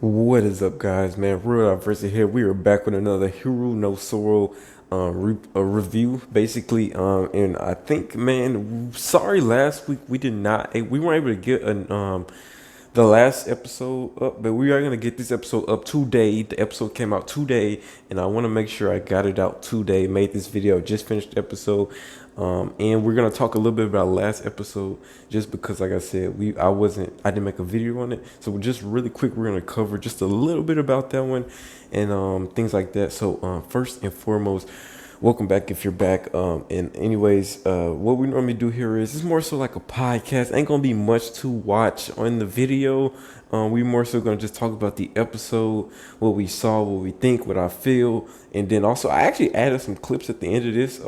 What is up, guys? Man, Real Diversity here. We are back with another Hero No Soro review, basically. And I think, man, sorry, last week we did not, we weren't able to get the last episode up, but we are gonna get this episode up today. The episode came out today, and I want to make sure I got it out today. Made this video, just finished the episode, and we're gonna talk a little bit about last episode, just because, like I said, I didn't make a video on it, so just really quick, we're gonna cover just a little bit about that one, and things like that. So first and foremost, welcome back if you're back. And anyways, what we normally do here is it's more so like a podcast. Ain't gonna be much to watch on the video. We more so gonna just talk about the episode, what we saw, what we think, what I feel, and then also I actually added some clips at the end of this.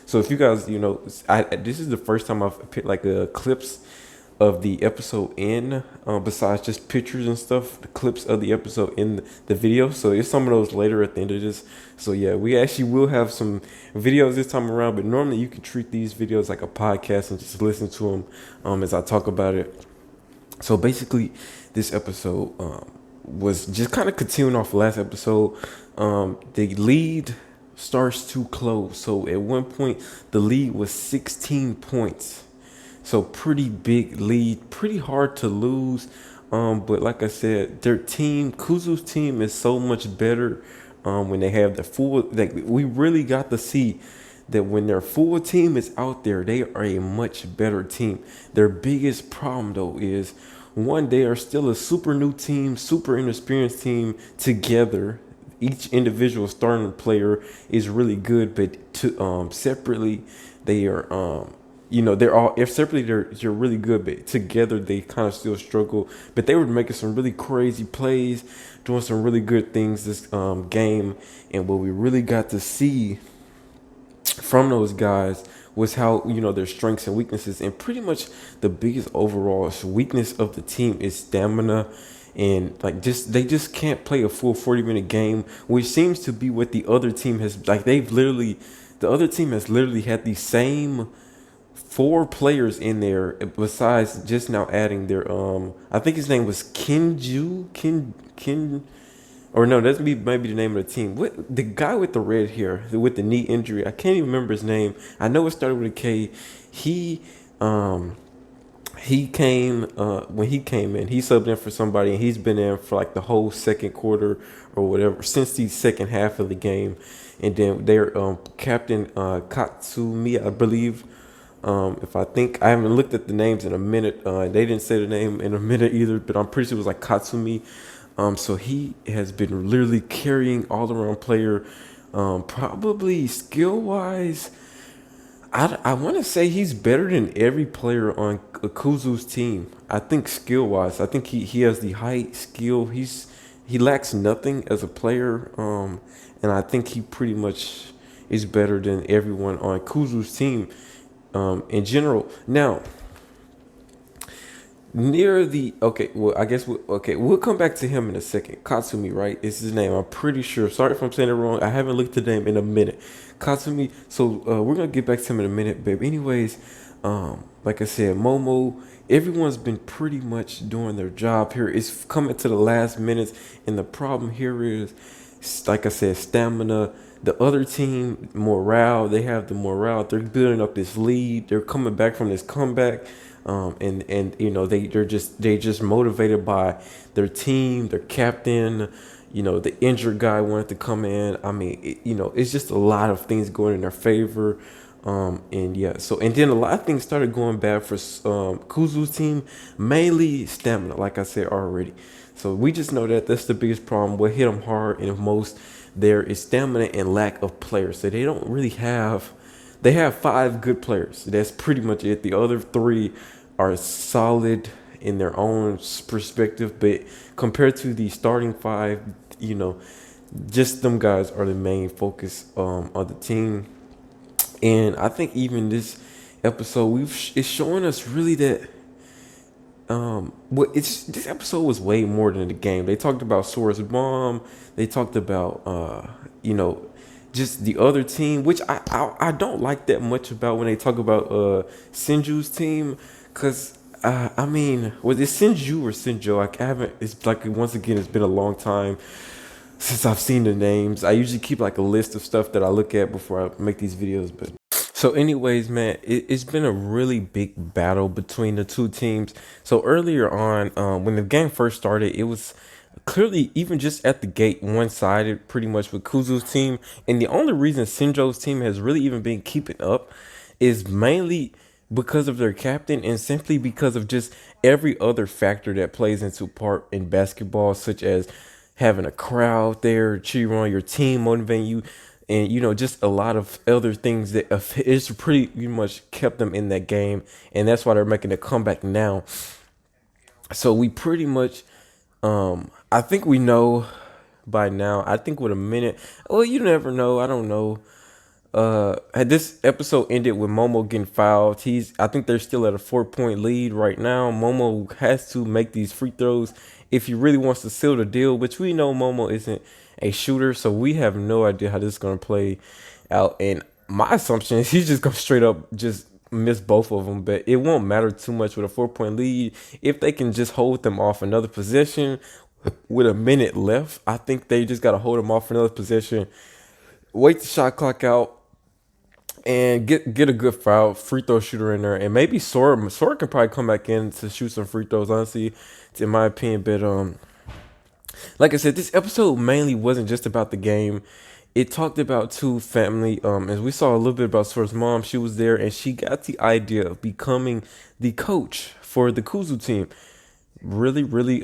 So if you guys, this is the first time I've put like clips of the episode in, besides just pictures and stuff, the clips of the episode in the video. So it's some of those later at the end of this. So yeah, we actually will have some videos this time around, but normally you can treat these videos like a podcast and just listen to them as I talk about it. So basically, this episode was just kind of continuing off last episode. The lead starts to close. So at one point, the lead was 16 points. So pretty big lead, pretty hard to lose. But like I said, their team, Kuzu's team, is so much better when they have the full. Like we really got to see that when their full team is out there, they are a much better team. Their biggest problem though is one, they are still a super new team, super inexperienced team together. Each individual starting player is really good, but to separately, they are they're all, if separately they're really good, but together they kind of still struggle. But they were making some really crazy plays, doing some really good things this game, and what we really got to see from those guys was how their strengths and weaknesses, and pretty much the biggest overall weakness of the team is stamina. And like they just can't play a full 40-minute game, which seems to be what the other team has, like the other team has literally had the same four players in there, besides just now adding their I think his name was Kin, or no, that's maybe the name of the team. What, the guy with the red hair with the knee injury? I can't even remember his name. I know it started with a K. He came when he came in, he subbed in for somebody, and he's been in for like the whole second quarter or whatever, since the second half of the game. And then their captain, Katsumi, I believe. If I haven't looked at the names in a minute. They didn't say the name in a minute either, but I'm pretty sure it was like Katsumi. So he has been literally carrying all around player. Probably skill wise, I want to say he's better than every player on Kuzu's team. I think skill wise, I think he has the height, skill. He lacks nothing as a player. And I think he pretty much is better than everyone on Kuzu's team in general. Now, near the okay, well, I guess we'll come back to him in a second. Katsumi, right? Is his name? I'm pretty sure. Sorry if I'm saying it wrong. I haven't looked at the name in a minute. Katsumi. So we're gonna get back to him in a minute, babe. Anyways, like I said, Momo. Everyone's been pretty much doing their job here. It's coming to the last minutes, and the problem here is, like I said, stamina. The other team, morale. They have the morale. They're building up this lead. They're coming back from this comeback. And they just motivated by their team, their captain. The injured guy wanted to come in. I mean, it's just a lot of things going in their favor. And yeah, so and then a lot of things started going bad for Kuzu's team, mainly stamina, like I said already. So we just know that that's the biggest problem. What hit them hard and most there is stamina and lack of players. So they don't really have. They have five good players. That's pretty much it. The other three are solid in their own perspective, but compared to the starting five, just them guys are the main focus of the team. And I think even this episode, it's showing us really that it's this episode was way more than the game. They talked about Sora's bomb. They talked about just the other team, which I don't like that much about when they talk about Senju's team, because I mean, was it Sinju or Sinjo? I haven't. It's like once again, it's been a long time since I've seen the names. I usually keep like a list of stuff that I look at before I make these videos. But so, anyways, man, it's been a really big battle between the two teams. So earlier on, when the game first started, it was clearly even just at the gate one-sided, pretty much with Kuzu's team. And the only reason Sinjo's team has really even been keeping up is mainly because of their captain and simply because of just every other factor that plays into part in basketball, such as having a crowd there cheering on your team, motivating you, and just a lot of other things that it's pretty much kept them in that game, and that's why they're making a comeback now. So we pretty much, I think we know by now. I think with a minute, well, you never know. I don't know. Had this episode ended with Momo getting fouled, I think they're still at a 4 point lead right now. Momo has to make these free throws if he really wants to seal the deal, which we know Momo isn't a shooter, so we have no idea how this is gonna play out. And my assumption is he's just gonna straight up just miss both of them, but it won't matter too much with a 4 point lead if they can just hold them off another possession with a minute left. I think they just gotta hold them off another possession, wait the shot clock out, and get a good foul free throw shooter in there, and maybe Sora can probably come back in to shoot some free throws. Honestly, it's in my opinion. But like I said, this episode mainly wasn't just about the game. It talked about two family. As we saw a little bit about Sora's mom, she was there, and she got the idea of becoming the coach for the Kuzu team. Really, really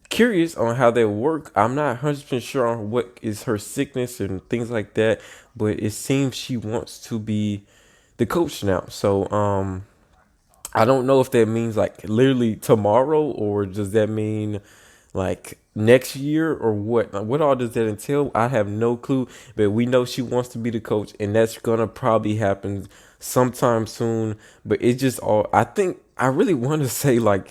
curious on how they work. I'm not 100% sure on what is her sickness and things like that, but it seems she wants to be the coach now. So I don't know if that means like literally tomorrow, or does that mean like next year, or what? Like, what all does that entail? I have no clue, but we know she wants to be the coach, and that's gonna probably happen sometime soon. But it's just all, I think I really want to say like,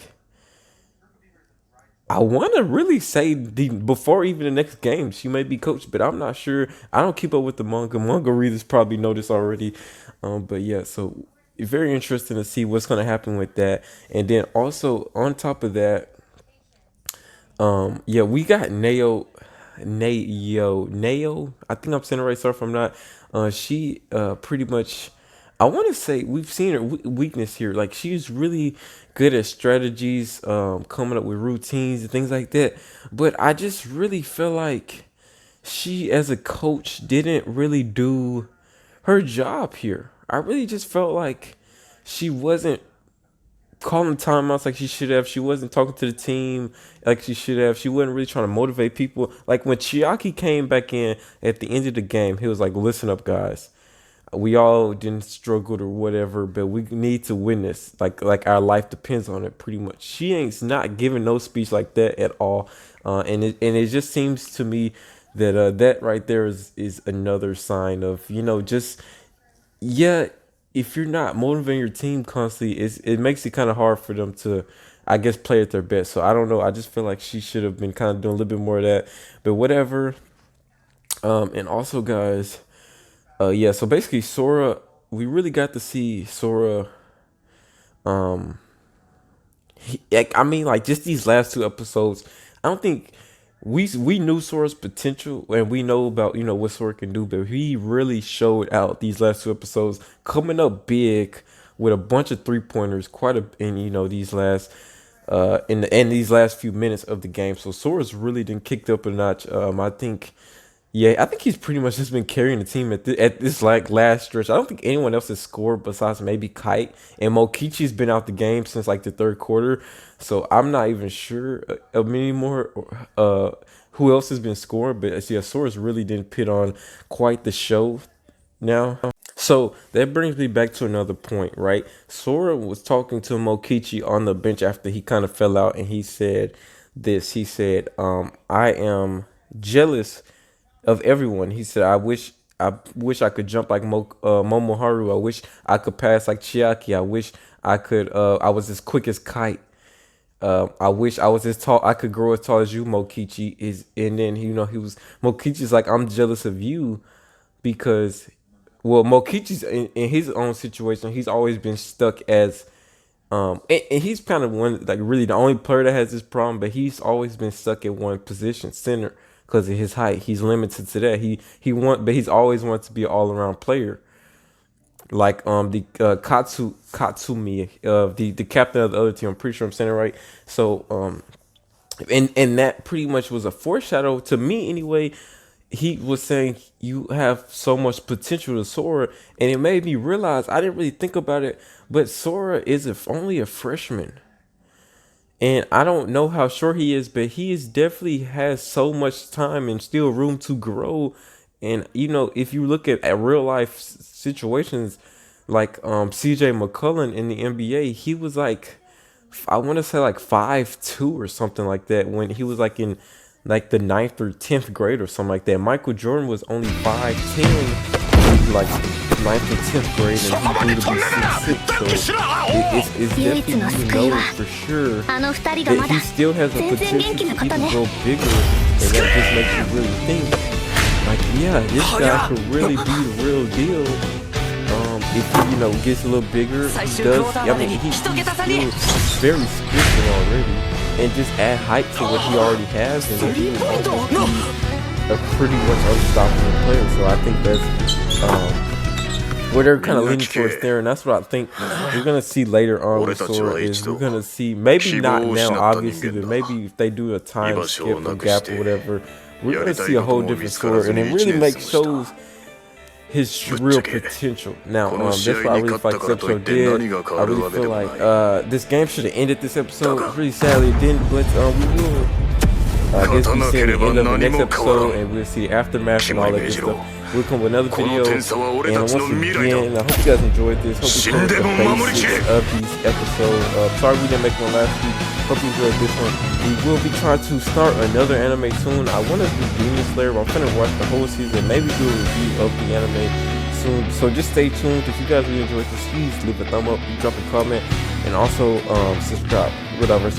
I want to really say before even the next game, she may be coached, but I'm not sure. I don't keep up with the manga. Manga readers probably know this already. But yeah, so very interesting to see what's going to happen with that. And then also on top of that, yeah, we got Neo. I think I'm saying it right. Sorry if I'm not. She pretty much. I want to say we've seen her weakness here. Like she's really good at strategies, coming up with routines and things like that. But I just really feel like she, as a coach, didn't really do her job here. I really just felt like she wasn't calling timeouts like she should have. She wasn't talking to the team like she should have. She wasn't really trying to motivate people. Like when Chiaki came back in at the end of the game, he was like, "Listen up, guys. We all didn't struggle or whatever, but we need to win this. Like our life depends on it, pretty much." She ain't not giving no speech like that at all, and it just seems to me that that right there is another sign of just, yeah, if you're not motivating your team constantly, it makes it kind of hard for them to, I guess, play at their best. So I don't know. I just feel like she should have been kind of doing a little bit more of that, but whatever. And also, guys, yeah. So basically, Sora, we really got to see Sora. Um, like, I mean, like just these last two episodes, I don't think we knew Sora's potential and we know about what Sora can do, but he really showed out these last two episodes, coming up big with a bunch of 3 pointers, quite a in these last in these last few minutes of the game. So Sora's really been kicked up a notch. I think, yeah, I think he's pretty much just been carrying the team at this like last stretch. I don't think anyone else has scored besides maybe Kite, and Mokichi's been out the game since like the third quarter. So I'm not even sure of many more who else has been scoring. But yeah, Sora's really didn't put on quite the show now. So that brings me back to another point, right? Sora was talking to Mokichi on the bench after he kind of fell out, and he said this. He said, "I am jealous of everyone." He said, I wish I could jump like Momoharu. I wish I could pass like Chiaki. I wish I was as quick as Kite. I wish I was as tall. I could grow as tall as you, Mokichi." And then he was Mokichi's like, "I'm jealous of you because, well, Mokichi's in his own situation. He's always been stuck as And he's kind of one, like really the only player that has this problem, but he's always been stuck in one position, center, because of his height. He's limited to that. But he's always wanted to be an all around player. Like the Katsumi, the captain of the other team. I'm pretty sure I'm saying it right. So and that pretty much was a foreshadow to me anyway. He was saying you have so much potential to Sora, and it made me realize I didn't really think about it, but Sora is only a freshman, and I don't know how sure he is, but he is definitely has so much time and still room to grow. And if you look at real life situations, like CJ McCollum in the NBA, he was like, I want to say like 5'2" or something like that when he was like in like the ninth or 10th grade or something like that. Michael Jordan was only 5'10", like ninth or 10th grade, and he grew to be 6'6". So it's definitely for sure that he still has a potential to even grow bigger, and that just makes you really think, like, yeah, this guy could really be the real deal. If he, gets a little bigger, he does. I mean, he's still very skillful already, and just add height to what he already has, and he will almost be a pretty much unstoppable player. So I think that's where they're kind of leaning towards there, and that's what I think we're gonna see later on with Sora. Is we're gonna see, maybe not now, obviously, but maybe if they do a time skip or gap or whatever, we're gonna see a whole different Sora, and it really shows his real potential. Now, that's what I really feel like this episode did. I really feel like this game should have ended this episode. Really sadly it didn't, but we will, I guess, we see the end of the next episode, and we'll see the aftermath and all that good stuff. We'll come with another video, and once again, I hope you guys enjoyed this. Hope you enjoyed the basics of these episodes. Sorry we didn't make one last week. Hope you enjoyed this one. We will be trying to start another anime soon. I want to do Demon Slayer, but I'm gonna watch the whole season, maybe do a review of the anime soon. So just stay tuned. If you guys really enjoyed this, please leave a thumb up, drop a comment, and also subscribe. Whatever.